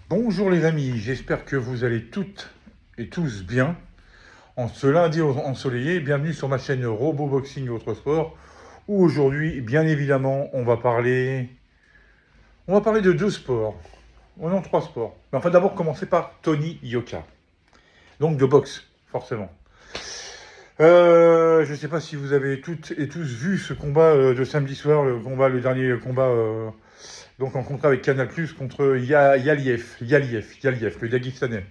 Bonjour les amis, j'espère que vous allez toutes et tous bien. En ce lundi ensoleillé, bienvenue sur ma chaîne Roboboxing et autres sports, où aujourd'hui, bien évidemment, on va parler de deux sports. Oh non, trois sports. Mais enfin, d'abord, commencer par Tony Yoka. Donc de boxe, forcément. Je ne sais pas si vous avez toutes et tous vu ce combat de samedi soir, le dernier combat donc en contrat avec Canal+, contre Yaliev, le Daguestanais.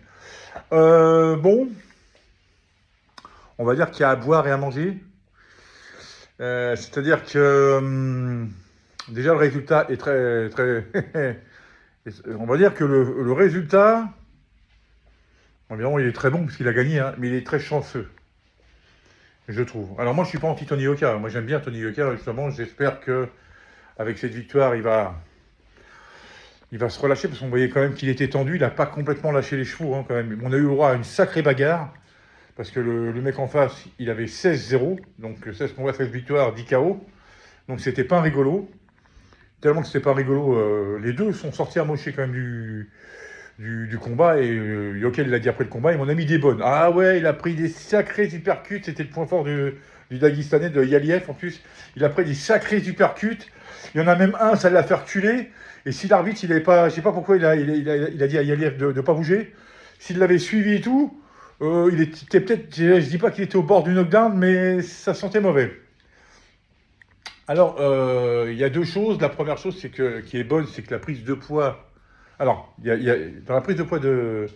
Bon, on va dire qu'il y a à boire et à manger. C'est-à-dire que déjà le résultat est très, très. On va dire que le résultat, évidemment, il est très bon parce qu'il a gagné, hein, mais il est très chanceux, je trouve. Alors moi, je suis pas anti Tony Yoka. Moi, j'aime bien Tony Yoka. Justement, j'espère que avec cette victoire, il va se relâcher parce qu'on voyait quand même qu'il était tendu. Il n'a pas complètement lâché les chevaux, hein, quand même. On a eu le droit à une sacrée bagarre. Parce que le mec en face, il avait 16-0, donc 16 combats, 16 victoires, 10 KO. Donc c'était pas rigolo. Tellement que c'était pas rigolo, les deux sont sortis amochés quand même du combat. Et Yokel, il a dit après le combat, il m'en a mis des bonnes. Ah ouais, il a pris des sacrés uppercuts, c'était le point fort du Daguestanais, de Yaliev en plus. Il a pris des sacrés uppercuts. Il y en a même un, ça l'a fait reculer. Et si l'arbitre, il avait pas, je sais pas pourquoi il a dit à Yaliev de ne pas bouger. S'il l'avait suivi et tout, il était peut-être, je dis pas qu'il était au bord du knockdown, mais ça sentait mauvais. Alors, il y a deux choses. La première chose, qui est bonne, c'est que la prise de poids. Alors, dans la prise de poids de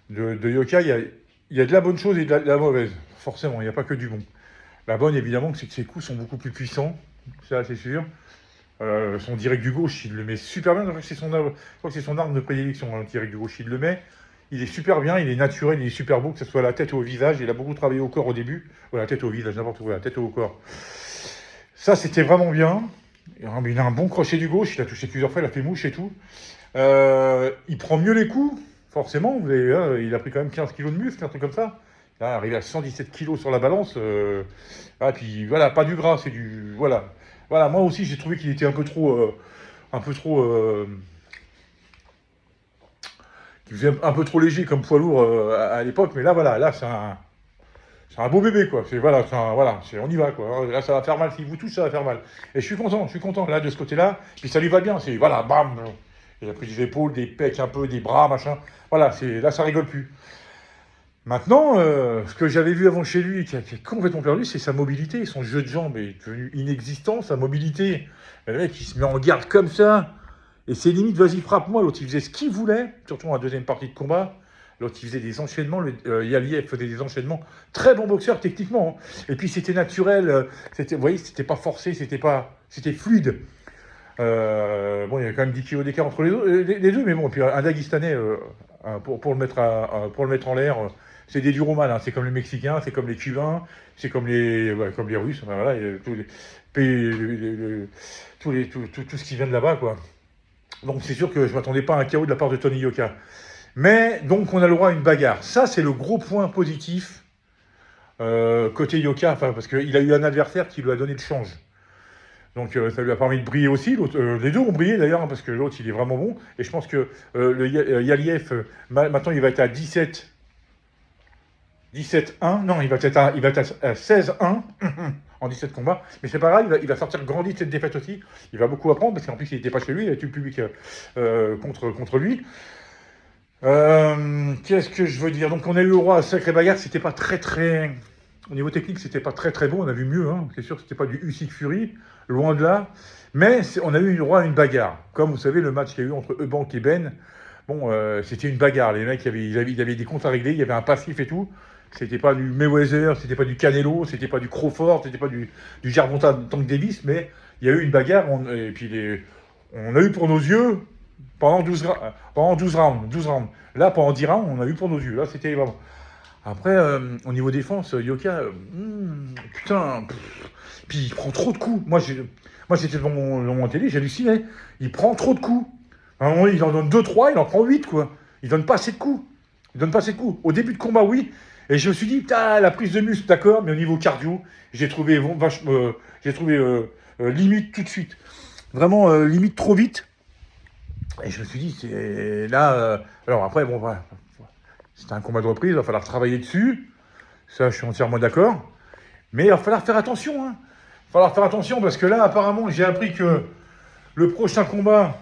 Yoka, il y a de la bonne chose et de la mauvaise. Forcément, il n'y a pas que du bon. La bonne, évidemment, c'est que ses coups sont beaucoup plus puissants. Ça, c'est sûr. Son direct du gauche, il le met super bien. Je crois que c'est son arme de prédilection, hein, direct du gauche, il le met. Il est super bien, il est naturel, il est super beau, que ce soit à la tête ou au visage. Il a beaucoup travaillé au corps au début. Ou la tête au visage, n'importe où, la tête ou au corps. Ça, c'était vraiment bien. Il a un bon crochet du gauche, il a touché plusieurs fois, il a fait mouche et tout. Il prend mieux les coups, forcément. Il a pris quand même 15 kilos de muscle, un truc comme ça. Là, arrivé à 117 kilos sur la balance. Puis voilà, pas du gras, c'est du. Voilà. Voilà, moi aussi, j'ai trouvé qu'il était un peu trop. Qui faisait un peu trop léger comme poids lourd à l'époque. Mais là, voilà, là, c'est un beau bébé, quoi. On y va, quoi. Là, ça va faire mal. S'il vous touche, ça va faire mal. Et je suis content, là, de ce côté-là. Puis ça lui va bien. Voilà, bam. Il a pris des épaules, des pecs un peu, des bras, machin. Voilà, là, ça rigole plus. Maintenant, ce que j'avais vu avant chez lui, qui est complètement perdu, c'est sa mobilité. Son jeu de jambes est devenu inexistant, sa mobilité. Le mec, il se met en garde comme ça. Et c'est limite, vas-y, frappe-moi. L'autre, il faisait ce qu'il voulait, surtout en deuxième partie de combat. L'autre, il faisait des enchaînements. Yaliev faisait des enchaînements. Très bon boxeur, techniquement, hein. Et puis, c'était naturel. Vous voyez, c'était pas forcé, c'était fluide. Bon, il y a quand même 10 kilos d'écart entre les deux, mais bon. Et puis, un Daguestanais, pour le mettre en l'air, c'est des durs au mal, hein. C'est comme les Mexicains, c'est comme les Cubains, c'est comme comme les Russes. Voilà, tous les pays, tout ce qui vient de là-bas, quoi. Donc c'est sûr que je ne m'attendais pas à un KO de la part de Tony Yoka. Mais donc on a le droit à une bagarre. Ça, c'est le gros point positif côté Yoka, parce qu'il a eu un adversaire qui lui a donné le change. Donc ça lui a permis de briller aussi. Les deux ont brillé d'ailleurs, hein, parce que l'autre, il est vraiment bon. Et je pense que Yaliev, maintenant, il va être à 17-1. Non, il va être à 16-1 en 17 combats. Mais c'est pas grave, il va sortir grandi de cette défaite aussi. Il va beaucoup apprendre, parce qu'en plus, il n'était pas chez lui, il a tout le public contre lui. Qu'est-ce que je veux dire? Donc, on a eu le droit à sacré bagarre. C'était pas très, très. Au niveau technique, c'était pas très, très bon. On a vu mieux, hein. C'est sûr que c'était pas du Usyk Fury, loin de là. Mais on a eu le droit à une bagarre. Comme vous savez, le match qu'il y a eu entre Eubank et Ben. Bon, c'était une bagarre. Les mecs, ils avaient des comptes à régler, il y avait un passif et tout. C'était pas du Mayweather, c'était pas du Canelo, c'était pas du Crawford, c'était pas du Gervonta Tank Davis, mais il y a eu une bagarre. Et puis on a eu pour nos yeux pendant 12 rounds. Là, pendant 10 rounds, on a eu pour nos yeux. Là, c'était vraiment. Après, au niveau défense, Yoka, putain. Puis il prend trop de coups. Moi, j'étais devant mon télé, j'hallucinais. Il prend trop de coups. À un moment, il en donne 2-3, il en prend 8, quoi. Il donne pas assez de coups. Au début de combat, oui. Et je me suis dit, putain, la prise de muscle, d'accord, mais au niveau cardio, j'ai trouvé limite tout de suite. Vraiment, limite trop vite. Et je me suis dit, c'est là. Alors après, bon, voilà. C'était un combat de reprise, il va falloir travailler dessus. Ça, je suis entièrement d'accord. Mais il va falloir faire attention. Hein. Il va falloir faire attention parce que là, apparemment, j'ai appris que le prochain combat,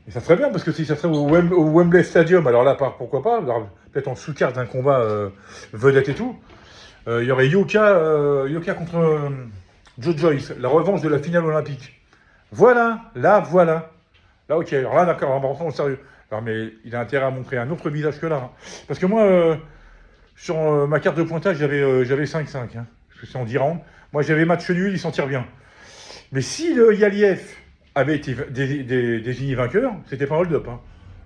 et ça serait bien parce que si ça serait au Wembley Stadium, alors là, pourquoi pas, peut-être en sous-carte d'un combat vedette et tout, il y aurait Yoka contre Joe Joyce, la revanche de la finale olympique. Voilà, là, voilà. Là, ok, alors là, d'accord, on va rentrer au sérieux. Alors, mais il a intérêt à montrer un autre visage que là. Hein. Parce que moi, sur ma carte de pointage, j'avais 5-5. Hein, parce que c'est en 10 rounds. Moi, j'avais match nul, il s'en tire bien. Mais si le Yaliev avait été désigné vainqueur, c'était pas un hold-up. Hein.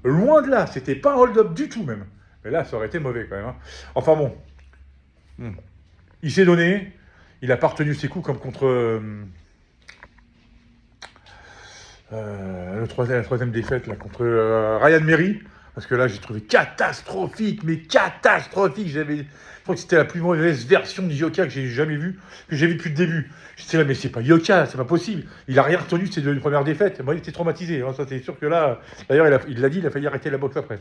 Loin de là, c'était pas un hold-up du tout même. Mais là, ça aurait été mauvais quand même. Hein. Enfin bon. Il s'est donné. Il a pas retenu ses coups comme contre la troisième défaite là, contre Ryan Merry. Parce que là, j'ai trouvé catastrophique, mais catastrophique. Je crois que c'était la plus mauvaise version du Yoka que j'ai jamais vue, que j'ai vue depuis le début. J'étais là, mais c'est pas Yoka, c'est pas possible. Il a rien retenu de ses deux premières défaites. Moi, il était traumatisé. Hein, ça, c'est sûr que là, d'ailleurs, il l'a dit, il a failli arrêter la boxe après.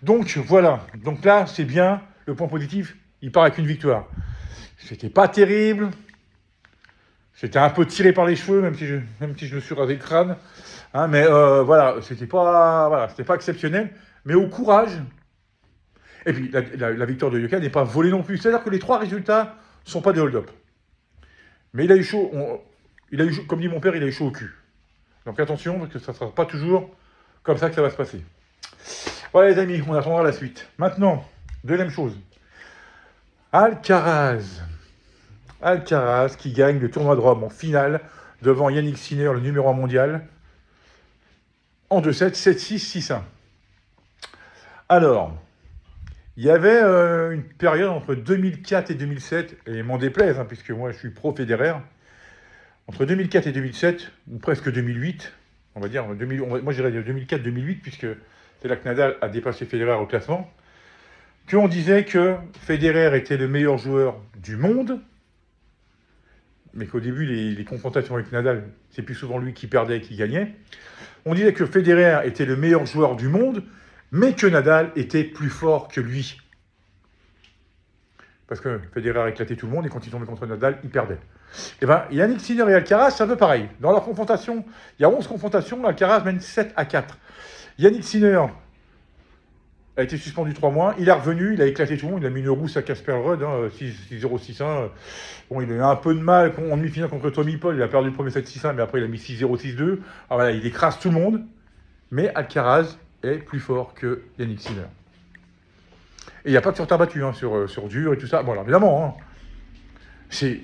Donc, voilà. Donc là, c'est bien. Le point positif, il part avec une victoire. C'était pas terrible. J'étais un peu tiré par les cheveux, même si je me suis rasé le crâne. Hein, mais voilà, c'était pas exceptionnel. Mais au courage. Et puis, la victoire de Yoka n'est pas volée non plus. C'est-à-dire que les trois résultats ne sont pas des hold-up. Mais il a eu chaud, comme dit mon père, il a eu chaud au cul. Donc attention, parce que ça ne sera pas toujours comme ça que ça va se passer. Voilà les amis, on attendra la suite. Maintenant, deuxième chose. Alcaraz qui gagne le tournoi de Rome en finale devant Yannick Sinner, le numéro 1 mondial, en 2-7, 7-6, 6-1. Alors, il y avait une période entre 2004 et 2007, et m'en déplaise, hein, puisque moi je suis pro Federer, entre 2004 et 2007, ou presque 2008, on va dire, moi je dirais 2004-2008, puisque c'est là que Nadal a dépassé Federer au classement, qu'on disait que Federer était le meilleur joueur du monde, mais qu'au début, les confrontations avec Nadal, c'est plus souvent lui qui perdait et qui gagnait. On disait que Federer était le meilleur joueur du monde, mais que Nadal était plus fort que lui. Parce que Federer éclatait tout le monde, et quand il tombait contre Nadal, il perdait. Et bien, Yannick Sinner et Alcaraz, c'est un peu pareil. Dans leur confrontation, il y a 11 confrontations, Alcaraz mène 7-4. Yannick Sinner a été suspendu 3 mois, il est revenu, il a éclaté tout le monde, il a mis une rousse à Casper Ruud, 6-0, 6-1. Bon, il a eu un peu de mal en demi-finale contre Tommy Paul, il a perdu le premier 7-6-1, mais après il a mis 6-0, 6-2. Alors voilà, il écrase tout le monde, mais Alcaraz est plus fort que Yannick Sinner. Et il n'y a pas que sur terre battue, hein, sur dur et tout ça. Bon, alors évidemment, hein, c'est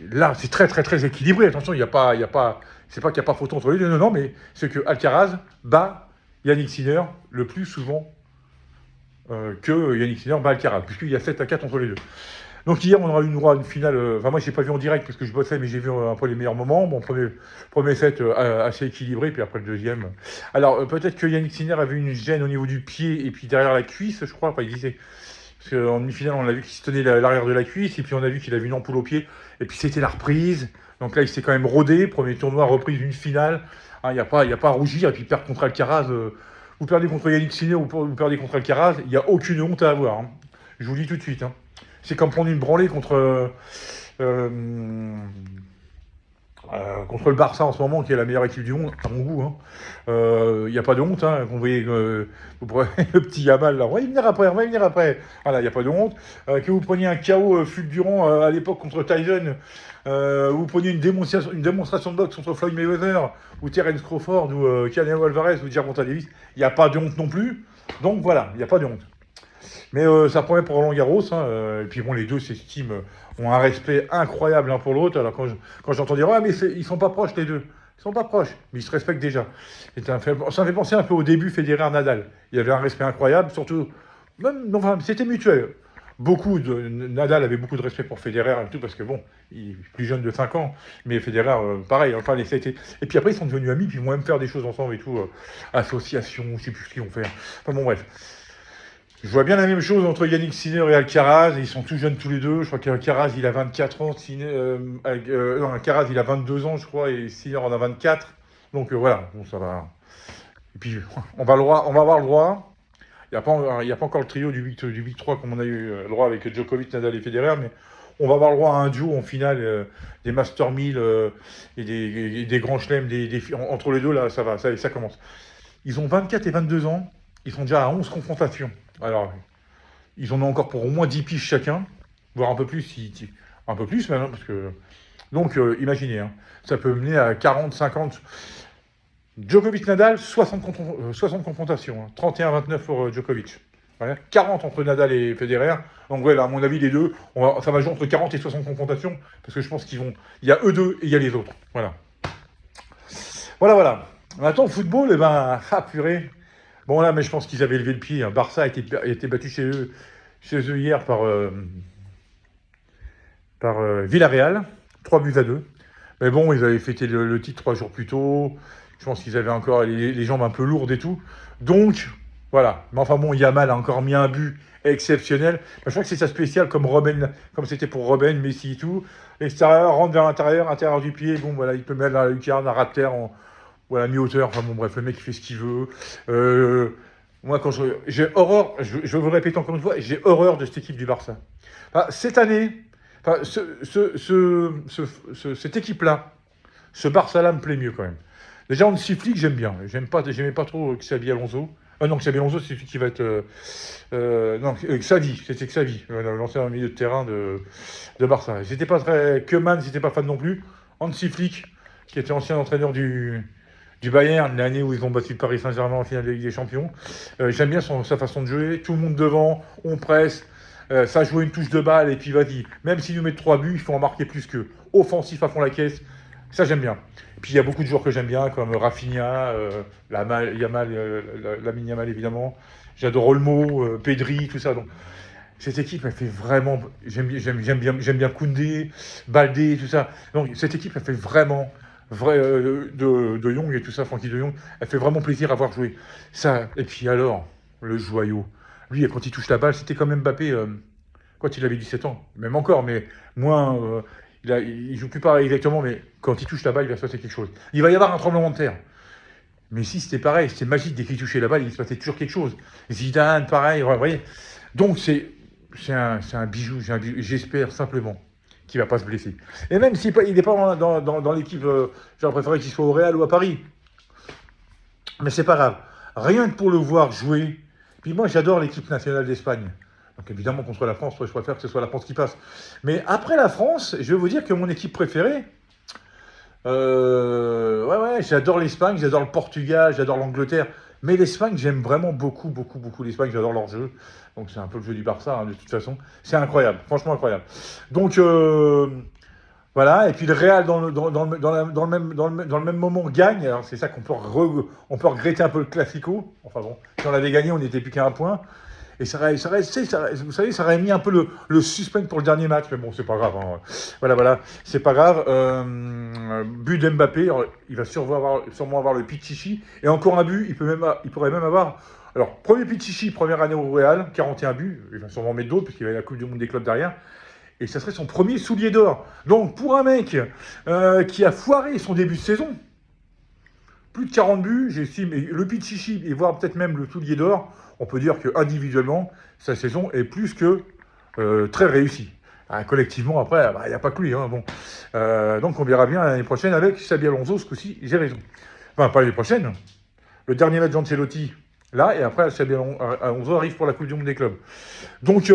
très très très équilibré. Attention, c'est pas qu'il n'y a pas photo entre les deux, non, mais c'est que Alcaraz bat Yannick Sinner le plus souvent que Yannick Sinner bat Alcaraz, puisqu'il y a 7-4 entre les deux. Donc hier, on aura eu une finale. Enfin, moi, je n'ai pas vu en direct parce que je bossais, mais j'ai vu un peu les meilleurs moments. Bon, premier set assez équilibré, puis après le deuxième. Alors, peut-être que Yannick Sinner avait une gêne au niveau du pied et puis derrière la cuisse, je crois. Enfin, il disait. Parce qu'en demi-finale, on a vu qu'il se tenait l'arrière de la cuisse, et puis on a vu qu'il avait une ampoule au pied, et puis c'était la reprise. Donc là, il s'est quand même rodé. Premier tournoi, reprise d'une finale. Il n'y a pas à rougir, et puis perdre contre Alcaraz. Vous perdez contre Yannick Sinner ou vous perdez contre Alcaraz, il n'y a aucune honte à avoir. Hein. Je vous le dis tout de suite. Hein. C'est comme prendre une branlée contre le Barça en ce moment, qui est la meilleure équipe du monde, à mon goût. Il n'y a pas de honte. Hein. Vous voyez le petit Yamal, là, on va y venir après. Voilà, il n'y a pas de honte. Que vous preniez un KO fulgurant à l'époque contre Tyson, vous preniez une démonstration de boxe contre Floyd Mayweather, ou Terence Crawford, ou Canelo Alvarez, ou Gervonta Davis, il n'y a pas de honte non plus. Donc voilà, il n'y a pas de honte. Mais ça promet pour Roland Garros. Et puis bon, les deux s'estiment, ont un respect incroyable l'un pour l'autre. Alors quand j'entends dire, mais ils sont pas proches les deux. Ils sont pas proches, mais ils se respectent déjà. Ça me fait penser un peu au début Federer-Nadal. Il y avait un respect incroyable, surtout, c'était mutuel. Nadal avait beaucoup de respect pour Federer et tout, parce que bon, il est plus jeune de 5 ans, mais Federer, pareil, enfin, et puis après, ils sont devenus amis, puis ils vont même faire des choses ensemble et tout, association, je sais plus ce qu'ils vont faire. Enfin bon, bref. Je vois bien la même chose entre Yannick Sinner et Alcaraz, ils sont tout jeunes tous les deux. Je crois qu'Alcaraz, il a 24 ans, Alcaraz, il a 22 ans, je crois, et Sinner en a 24. Donc voilà, bon, ça va. Et puis, on va avoir le droit. Il y a pas encore le trio du Big 3 comme on a eu le droit avec Djokovic, Nadal et Federer, mais on va avoir le droit à un duo en finale des Master 1000 et des grands chelems. Entre les deux, là, ça commence. Ils ont 24 et 22 ans. Ils sont déjà à 11 confrontations. Alors, ils en ont encore pour au moins 10 piges chacun, voire un peu plus, un peu plus même, parce que... Donc, imaginez, hein, ça peut mener à 40, 50... Djokovic-Nadal, 60 confrontations, hein, 31-29 pour Djokovic. Voilà. 40 entre Nadal et Federer. Donc, ouais, là, à mon avis, les deux, ça va jouer entre 40 et 60 confrontations, parce que je pense qu'ils vont... Il y a eux deux et il y a les autres. Voilà. Voilà. Maintenant, football, eh ben, purée. Bon, là, mais je pense qu'ils avaient levé le pied. Hein. Barça a été battu chez eux hier par Villarreal, 3-2. Mais bon, ils avaient fêté le titre 3 jours plus tôt. Je pense qu'ils avaient encore les jambes un peu lourdes et tout. Donc, voilà. Mais enfin bon, Yamal a encore mis un but exceptionnel. Je crois que c'est ça spécial, comme c'était pour Robben, Messi et tout. L'extérieur, rentre vers l'intérieur, intérieur du pied. Bon, voilà, il peut mettre dans la lucarne, un rat de terre, voilà, mi-hauteur. Enfin bon, bref, le mec, il fait ce qu'il veut. Moi, j'ai horreur, je vais vous le répéter encore une fois, j'ai horreur de cette équipe du Barça. Enfin, cette année, cette équipe-là, ce Barça-là me plaît mieux quand même. Déjà, on Flick, j'aime bien. J'aimais pas trop Xabi Alonso. Non, Xabi Alonso, c'est celui qui va être... non, Xavi, c'était Xavi, l'ancien milieu de terrain de Barça. J'étais pas très... Koeman, j'étais pas fan non plus. Hansi Flick, qui était ancien entraîneur du Bayern, l'année où ils ont battu le Paris Saint-Germain en finale de Ligue des Champions. J'aime bien sa façon de jouer. Tout le monde devant, on presse. Ça joue une touche de balle et puis vas-y. Même s'ils nous mettent 3 buts, il faut en marquer plus qu'eux. Offensif à fond la caisse. Ça, j'aime bien. Et puis, il y a beaucoup de joueurs que j'aime bien, comme Rafinha, Lamine Yamal, évidemment. J'adore Olmo, Pedri, tout ça. Donc, cette équipe, elle fait vraiment... J'aime bien Koundé, Baldé, tout ça. Donc, cette équipe, elle fait vraiment... de Jong et tout ça, Francky de Jong, elle fait vraiment plaisir à voir jouer. Ça, et puis alors, le joyau. Lui, quand il touche la balle, c'était quand même Mbappé, quand il avait 17 ans. Même encore, mais moins... il joue plus pareil exactement, mais quand il touche la balle, il va se passer quelque chose. Il va y avoir un tremblement de terre. Mais si c'était pareil, c'était magique, dès qu'il touchait la balle, il se passait toujours quelque chose. Zidane, pareil, vous voyez. Donc c'est un bijou, j'espère simplement qu'il ne va pas se blesser. Et même s'il n'est pas dans l'équipe, j'aurais préféré qu'il soit au Real ou à Paris. Mais c'est pas grave. Rien que pour le voir jouer. Puis moi, j'adore l'équipe nationale d'Espagne. Donc évidemment, contre la France, je préfère que ce soit la France qui passe. Mais après la France, je vais vous dire que mon équipe préférée, j'adore l'Espagne, j'adore le Portugal, j'adore l'Angleterre. Mais l'Espagne, j'aime vraiment beaucoup l'Espagne, j'adore leur jeu. Donc c'est un peu le jeu du Barça, hein, de toute façon. C'est incroyable, franchement incroyable. Donc voilà, et puis le Real dans le même moment gagne. Alors c'est ça qu'on peut regretter un peu le Classico. Enfin bon, si on avait gagné, on n'était plus qu'à un point. Et vous savez, ça aurait mis un peu le suspense pour le dernier match. Mais bon, c'est pas grave. Hein. Voilà, c'est pas grave. But d'Mbappé, il va sûrement avoir le Pichichi. Et encore un but, il pourrait même avoir... Alors, premier Pichichi, première année au Real, 41 buts. Il va sûrement mettre d'autres, parce qu'il y a la Coupe du Monde des clubs derrière. Et ça serait son premier soulier d'or. Donc, pour un mec qui a foiré son début de saison, plus de 40 buts, j'estime, et le Pichichi, et voire peut-être même le soulier d'or, on peut dire qu'individuellement, sa saison est plus que très réussie. Collectivement, après, il n'y a pas que lui. Hein, bon. Donc, on verra bien l'année prochaine avec Xabi Alonso, ce coup-ci, j'ai raison. Enfin, pas l'année prochaine. Le dernier match d'Ancelotti, là, et après, Xabi Alonso arrive pour la Coupe du Monde des clubs. Donc,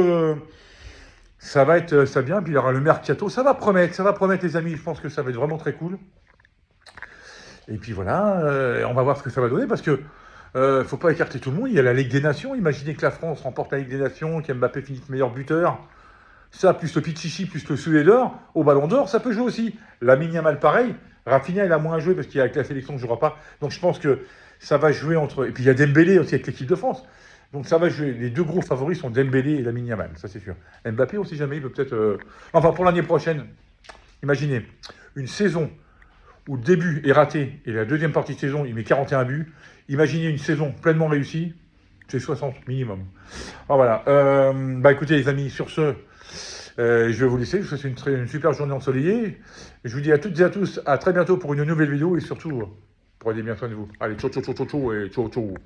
ça va être ça bien. Puis il y aura le mercato. Ça va promettre, les amis. Je pense que ça va être vraiment très cool. Et puis voilà, on va voir ce que ça va donner, parce que faut pas écarter tout le monde. Il y a la Ligue des Nations. Imaginez que la France remporte la Ligue des Nations, qu'Mbappé finisse meilleur buteur. Ça, plus le Pichichi, plus le soulier d'or, au Ballon d'Or, ça peut jouer aussi. Lamine Yamal, pareil. Rafinha, il a moins joué parce qu'il y a avec la sélection, ne jouera pas. Donc je pense que ça va jouer entre... Et puis il y a Dembélé aussi avec l'équipe de France. Donc ça va jouer. Les deux gros favoris sont Dembélé et Lamine Yamal, ça c'est sûr. Mbappé, on ne sait jamais, il peut peut-être... Enfin, pour l'année prochaine, imaginez, une saison où le début est raté et la deuxième partie de saison, il met 41 buts. Imaginez une saison pleinement réussie, c'est 60 minimum. Alors voilà. Écoutez les amis, sur ce, je vais vous laisser. Je vous souhaite une super journée ensoleillée. Je vous dis à toutes et à tous à très bientôt pour une nouvelle vidéo et surtout, Prenez bien soin de vous. Allez, ciao, ciao, ciao, ciao, ciao et ciao, ciao.